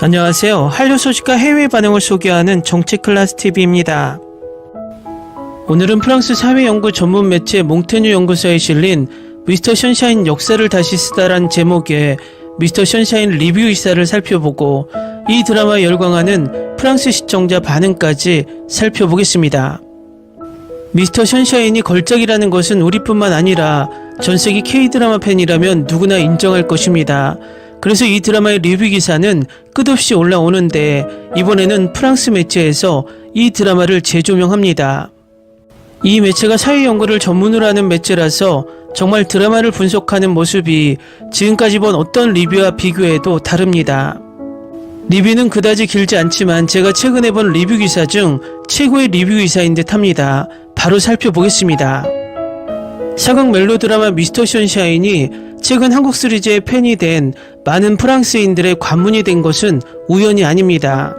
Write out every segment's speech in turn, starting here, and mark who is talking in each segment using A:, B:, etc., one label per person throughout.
A: 안녕하세요. 한류 소식과 해외 반응을 소개하는 정치클래스TV입니다. 오늘은 프랑스 사회연구 전문 매체 몽테뉴 연구소에 실린 미스터 션샤인 역사를 다시 쓰다란 제목의 미스터 션샤인 리뷰 기사를 살펴보고 이 드라마에 열광하는 프랑스 시청자 반응까지 살펴보겠습니다. 미스터 션샤인이 걸작이라는 것은 우리뿐만 아니라 전세계 K-드라마 팬이라면 누구나 인정할 것입니다. 그래서 이 드라마의 리뷰 기사는 끝없이 올라오는데 이번에는 프랑스 매체에서 이 드라마를 재조명합니다. 이 매체가 사회연구를 전문으로 하는 매체라서 정말 드라마를 분석하는 모습이 지금까지 본 어떤 리뷰와 비교해도 다릅니다. 리뷰는 그다지 길지 않지만 제가 최근에 본 리뷰 기사 중 최고의 리뷰 기사인 듯 합니다. 바로 살펴보겠습니다. 사극 멜로드라마 미스터 션샤인이 최근 한국 시리즈의 팬이 된 많은 프랑스인들의 관문이 된 것은 우연이 아닙니다.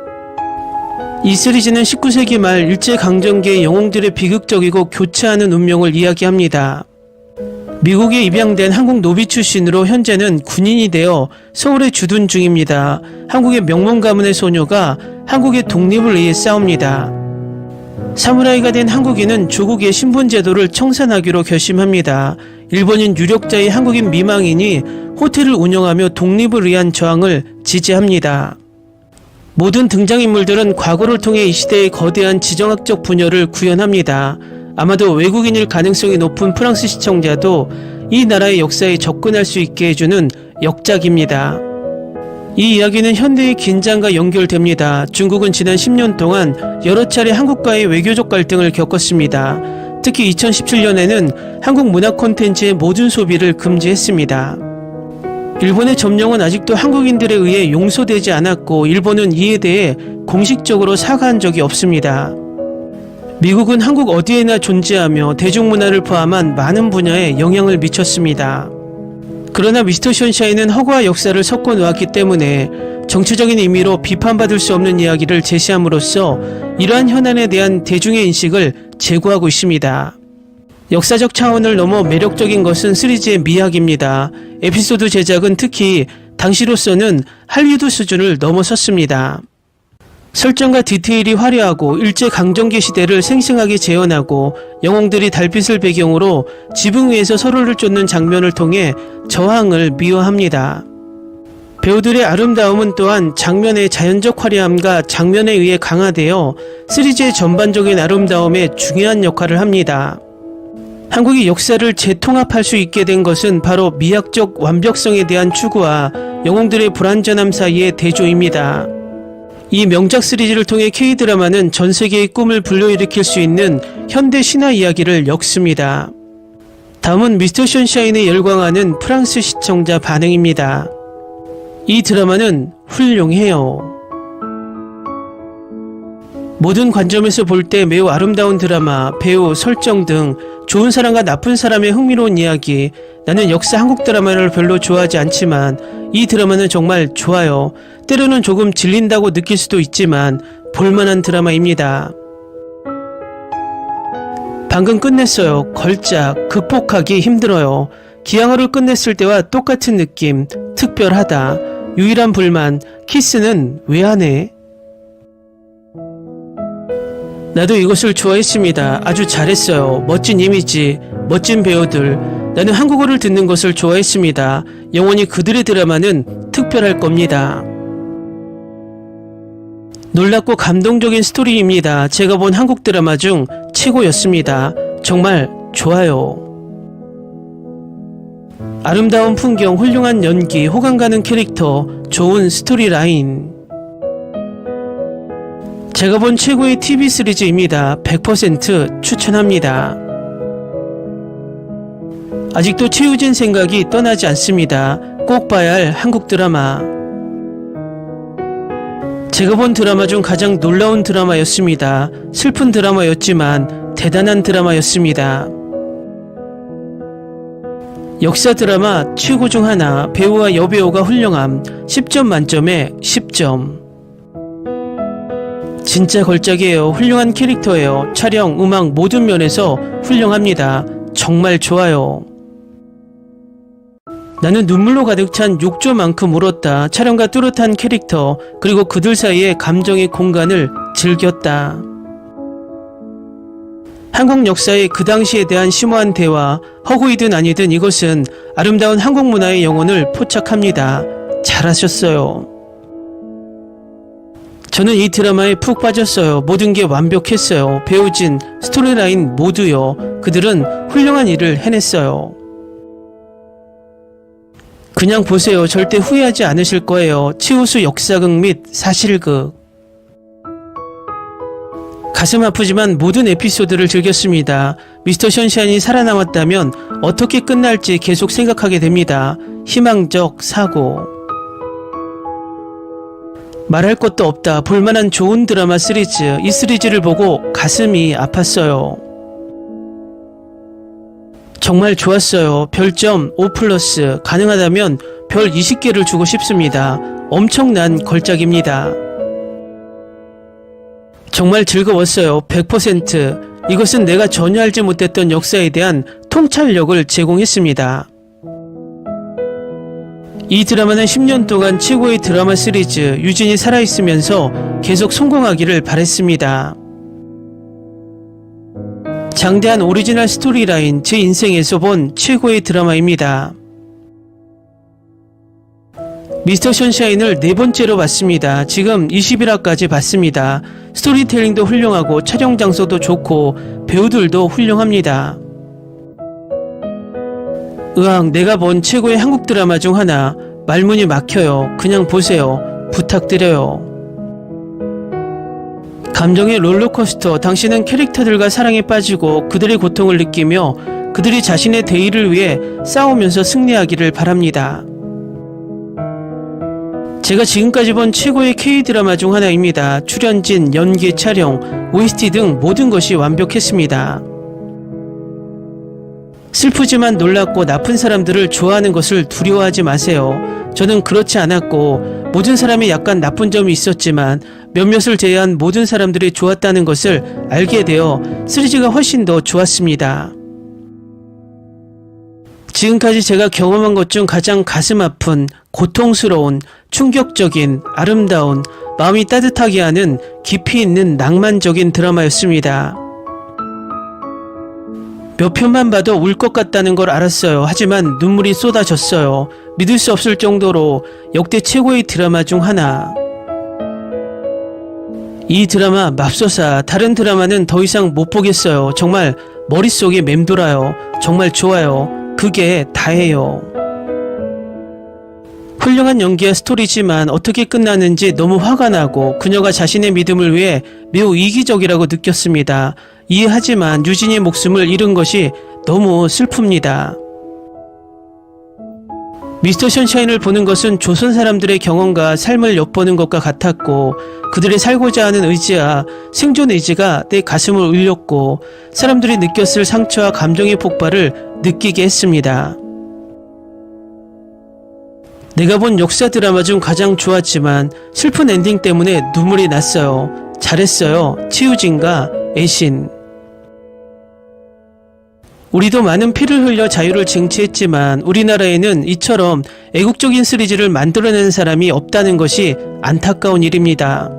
A: 이 시리즈는 19세기 말 일제강점기의 영웅들의 비극적이고 교차하는 운명을 이야기합니다. 미국에 입양된 한국 노비 출신으로 현재는 군인이 되어 서울에 주둔 중입니다. 한국의 명문 가문의 소녀가 한국의 독립을 위해 싸웁니다. 사무라이가 된 한국인은 조국의 신분제도를 청산하기로 결심합니다. 일본인 유력자의 한국인 미망인이 호텔을 운영하며 독립을 위한 저항을 지지합니다. 모든 등장인물들은 과거를 통해 이 시대의 거대한 지정학적 분열을 구현합니다. 아마도 외국인일 가능성이 높은 프랑스 시청자도 이 나라의 역사에 접근할 수 있게 해주는 역작입니다. 이 이야기는 현대의 긴장과 연결됩니다. 중국은 지난 10년 동안 여러 차례 한국과의 외교적 갈등을 겪었습니다. 특히 2017년에는 한국 문화 콘텐츠의 모든 소비를 금지했습니다. 일본의 점령은 아직도 한국인들에 의해 용서되지 않았고 일본은 이에 대해 공식적으로 사과한 적이 없습니다. 미국은 한국 어디에나 존재하며 대중문화를 포함한 많은 분야에 영향을 미쳤습니다. 그러나 미스터 션샤인은 허구와 역사를 섞어 놓았기 때문에 정치적인 의미로 비판받을 수 없는 이야기를 제시함으로써 이러한 현안에 대한 대중의 인식을 제고하고 있습니다. 역사적 차원을 넘어 매력적인 것은 시리즈의 미학입니다. 에피소드 제작은 특히 당시로서는 할리우드 수준을 넘어섰습니다. 설정과 디테일이 화려하고 일제강점기 시대를 생생하게 재현하고 영웅들이 달빛을 배경으로 지붕 위에서 서로를 쫓는 장면을 통해 저항을 미화합니다. 배우들의 아름다움은 또한 장면의 자연적 화려함과 장면에 의해 강화되어 시리즈의 전반적인 아름다움에 중요한 역할을 합니다. 한국이 역사를 재통합할 수 있게 된 것은 바로 미학적 완벽성에 대한 추구와 영웅들의 불완전함 사이의 대조입니다. 이 명작 시리즈를 통해 K-드라마는 전 세계의 꿈을 불러일으킬 수 있는 현대 신화 이야기를 엮습니다. 다음은 미스터 션샤인에 열광하는 프랑스 시청자 반응입니다. 이 드라마는 훌륭해요. 모든 관점에서 볼 때 매우 아름다운 드라마, 배우, 설정 등 좋은 사람과 나쁜 사람의 흥미로운 이야기. 나는 역사 한국 드라마를 별로 좋아하지 않지만 이 드라마는 정말 좋아요. 때로는 조금 질린다고 느낄 수도 있지만 볼만한 드라마입니다. 방금 끝냈어요. 걸작, 극복하기 힘들어요. 기항어를 끝냈을 때와 똑같은 느낌, 특별하다. 유일한 불만, 키스는 왜 안 해? 나도 이것을 좋아했습니다. 아주 잘했어요. 멋진 이미지, 멋진 배우들. 나는 한국어를 듣는 것을 좋아했습니다. 영원히 그들의 드라마는 특별할 겁니다. 놀랍고 감동적인 스토리입니다. 제가 본 한국 드라마 중 최고였습니다. 정말 좋아요. 아름다운 풍경, 훌륭한 연기, 호감 가는 캐릭터, 좋은 스토리 라인. 제가 본 최고의 TV 시리즈입니다. 100% 추천합니다. 아직도 최우진 생각이 떠나지 않습니다. 꼭 봐야 할 한국 드라마. 제가 본 드라마 중 가장 놀라운 드라마였습니다. 슬픈 드라마였지만 대단한 드라마였습니다. 역사 드라마 최고 중 하나, 배우와 여배우가 훌륭함, 10점 만점에 10점. 진짜 걸작이에요. 훌륭한 캐릭터예요. 촬영, 음악 모든 면에서 훌륭합니다. 정말 좋아요. 나는 눈물로 가득 찬 욕조만큼 울었다. 촬영과 뚜렷한 캐릭터, 그리고 그들 사이의 감정의 공간을 즐겼다. 한국 역사의 그 당시에 대한 심오한 대화, 허구이든 아니든 이것은 아름다운 한국 문화의 영혼을 포착합니다. 잘하셨어요. 저는 이 드라마에 푹 빠졌어요. 모든 게 완벽했어요. 배우진, 스토리라인 모두요. 그들은 훌륭한 일을 해냈어요. 그냥 보세요. 절대 후회하지 않으실 거예요. 치우수 역사극 및 사실극. 가슴 아프지만 모든 에피소드를 즐겼습니다. 미스터 션샤인이 살아남았다면 어떻게 끝날지 계속 생각하게 됩니다. 희망적 사고. 말할 것도 없다. 볼만한 좋은 드라마 시리즈. 이 시리즈를 보고 가슴이 아팠어요. 정말 좋았어요. 별점 5+, 가능하다면 별 20개를 주고 싶습니다. 엄청난 걸작입니다. 정말 즐거웠어요. 100%. 이것은 내가 전혀 알지 못했던 역사에 대한 통찰력을 제공했습니다. 이 드라마는 10년 동안 최고의 드라마 시리즈, 유진이 살아있으면서 계속 성공하기를 바랬습니다. 장대한 오리지널 스토리라인, 제 인생에서 본 최고의 드라마입니다. 미스터 션샤인을 4번째로 봤습니다. 지금 21화까지 봤습니다. 스토리텔링도 훌륭하고 촬영 장소도 좋고 배우들도 훌륭합니다. 으앙, 내가 본 최고의 한국 드라마 중 하나. 말문이 막혀요. 그냥 보세요. 부탁드려요. 감정의 롤러코스터. 당신은 캐릭터들과 사랑에 빠지고 그들의 고통을 느끼며 그들이 자신의 대의를 위해 싸우면서 승리하기를 바랍니다. 제가 지금까지 본 최고의 K-드라마 중 하나입니다. 출연진, 연기, 촬영, OST 등 모든 것이 완벽했습니다. 슬프지만 놀랍고 나쁜 사람들을 좋아하는 것을 두려워하지 마세요. 저는 그렇지 않았고 모든 사람이 약간 나쁜 점이 있었지만 몇몇을 제외한 모든 사람들이 좋았다는 것을 알게 되어 시리즈가 훨씬 더 좋았습니다. 지금까지 제가 경험한 것 중 가장 가슴 아픈, 고통스러운, 충격적인, 아름다운, 마음이 따뜻하게 하는 깊이 있는 낭만적인 드라마였습니다. 몇 편만 봐도 울 것 같다는 걸 알았어요. 하지만 눈물이 쏟아졌어요. 믿을 수 없을 정도로 역대 최고의 드라마 중 하나. 이 드라마 맙소사. 다른 드라마는 더 이상 못 보겠어요. 정말 머릿속이 맴돌아요. 정말 좋아요. 그게 다예요. 훌륭한 연기와 스토리지만 어떻게 끝나는지 너무 화가 나고 그녀가 자신의 믿음을 위해 매우 이기적이라고 느꼈습니다. 이해하지만 유진이의 목숨을 잃은 것이 너무 슬픕니다. 미스터 션샤인을 보는 것은 조선 사람들의 경험과 삶을 엿보는 것과 같았고 그들의 살고자 하는 의지와 생존 의지가 내 가슴을 울렸고 사람들이 느꼈을 상처와 감정의 폭발을 느끼게 했습니다. 내가 본 역사 드라마 중 가장 좋았지만 슬픈 엔딩 때문에 눈물이 났어요. 잘했어요. 치우진과 애신. 우리도 많은 피를 흘려 자유를 쟁취했지만 우리나라에는 이처럼 애국적인 시리즈를 만들어내는 사람이 없다는 것이 안타까운 일입니다.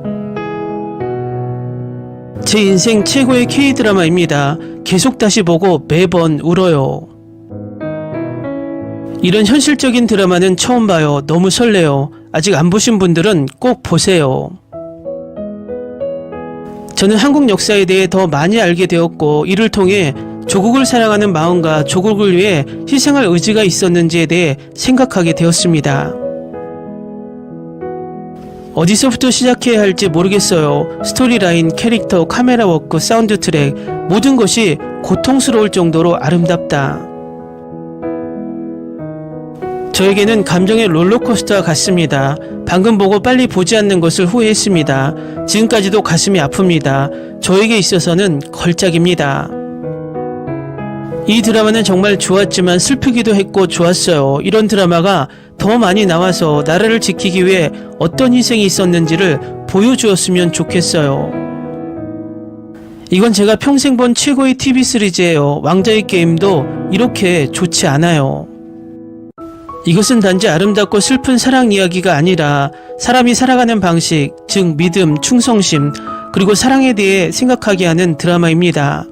A: 제 인생 최고의 K-드라마입니다. 계속 다시 보고 매번 울어요. 이런 현실적인 드라마는 처음 봐요. 너무 설레요. 아직 안 보신 분들은 꼭 보세요. 저는 한국 역사에 대해 더 많이 알게 되었고 이를 통해 조국을 사랑하는 마음과 조국을 위해 희생할 의지가 있었는지에 대해 생각하게 되었습니다. 어디서부터 시작해야 할지 모르겠어요. 스토리라인, 캐릭터, 카메라 워크, 사운드 트랙 모든 것이 고통스러울 정도로 아름답다. 저에게는 감정의 롤러코스터와 같습니다. 방금 보고 빨리 보지 않는 것을 후회했습니다. 지금까지도 가슴이 아픕니다. 저에게 있어서는 걸작입니다. 이 드라마는 정말 좋았지만 슬프기도 했고 좋았어요. 이런 드라마가 더 많이 나와서 나라를 지키기 위해 어떤 희생이 있었는지를 보여주었으면 좋겠어요. 이건 제가 평생 본 최고의 TV 시리즈예요. 왕자의 게임도 이렇게 좋지 않아요. 이것은 단지 아름답고 슬픈 사랑 이야기가 아니라 사람이 살아가는 방식, 즉 믿음, 충성심, 그리고 사랑에 대해 생각하게 하는 드라마입니다.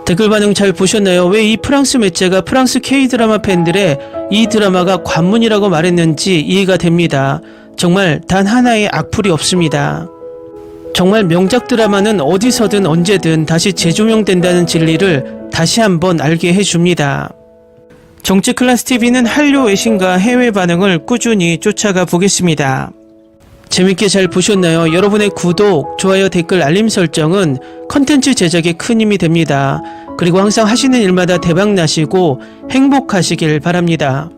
A: 댓글 반응 잘 보셨나요? 왜 이 프랑스 매체가 프랑스 K-드라마 팬들의 이 드라마가 관문이라고 말했는지 이해가 됩니다. 정말 단 하나의 악플이 없습니다. 정말 명작 드라마는 어디서든 언제든 다시 재조명된다는 진리를 다시 한번 알게 해줍니다. 정치 클래스 TV는 한류 외신과 해외 반응을 꾸준히 쫓아가 보겠습니다. 재밌게 잘 보셨나요? 여러분의 구독, 좋아요, 댓글, 알림 설정은 컨텐츠 제작에 큰 힘이 됩니다. 그리고 항상 하시는 일마다 대박 나시고 행복하시길 바랍니다.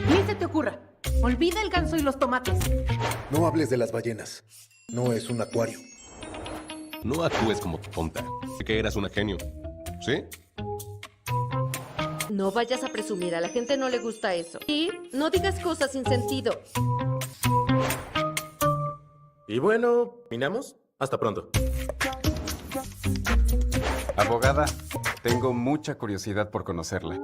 B: Ni se te ocurra. Olvida el ganso y los tomates.
C: No hables de las ballenas. No es un acuario.
D: No actúes como tonta. Que eras una genio. ¿Sí?
E: No vayas a presumir, a la gente no le gusta eso. Y no digas cosas sin sentido.
F: Y bueno, ¿minamos? Hasta pronto.
G: Abogada, tengo mucha curiosidad por conocerla.